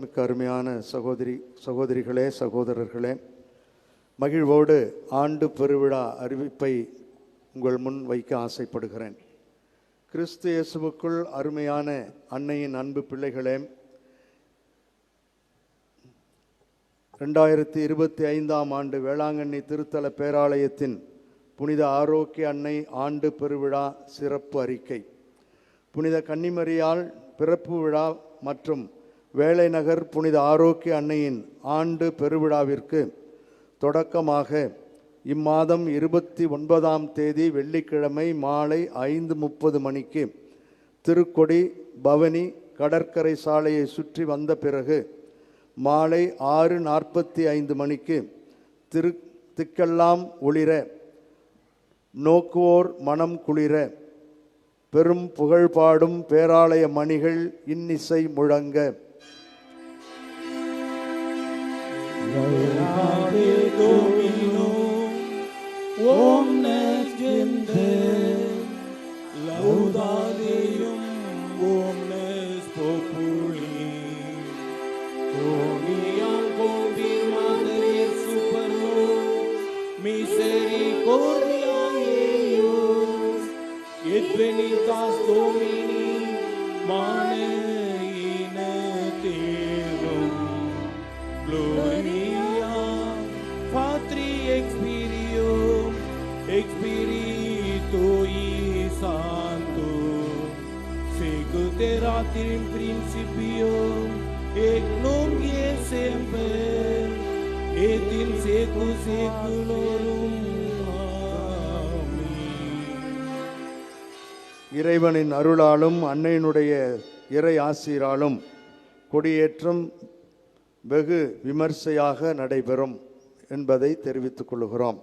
மிக்க அருமையான சகோதரிகளே, சகோதரர்களே, மகிழ்வோடு ஆண்டு பெருவிழா அறிவிப்பை உங்கள் முன் வைக்க ஆசைப்படுகிறேன். கிறிஸ்து இயேசுவுக்குள் அருமையான அன்னையின் அன்பு பிள்ளைகளே, 2025 ஆண்டு வேளாங்கண்ணி திருத்தல பேராலயத்தின் புனித ஆரோக்கிய அன்னை ஆண்டு பெருவிழா சிறப்பு அறிக்கை. புனித கன்னிமரியாள் பிறப்பு விழா மற்றும் வேலைநகர் புனித ஆரோக்கிய அன்னையின் ஆண்டு பெருவிழாவிற்கு தொடக்கமாக இம்மாதம் 29ஆம் தேதி வெள்ளிக்கிழமை மாலை 5:30 மணிக்கு திருக்கொடி பவனி கடற்கரை சாலையை சுற்றி வந்த பிறகு மாலை 6:45 மணிக்கு திக்கெல்லாம் ஒளிர நோக்குவோர் மனம் குளிர பெரும் புகழ் பாடும் பேராலய மணிகள் இன்னிசை முழங்க Et venitas Domini mane in terrum gloria Patri et Spiritui Sancto secuterat in principio et nunc et semper et in saeculorum. இறைவனின் அருளாலும் அன்னையினுடைய இறை ஆசீராலும் கொடியேற்றம் வெகு விமர்சையாக நடைபெறும் என்பதை தெரிவித்துக் கொள்கிறோம்.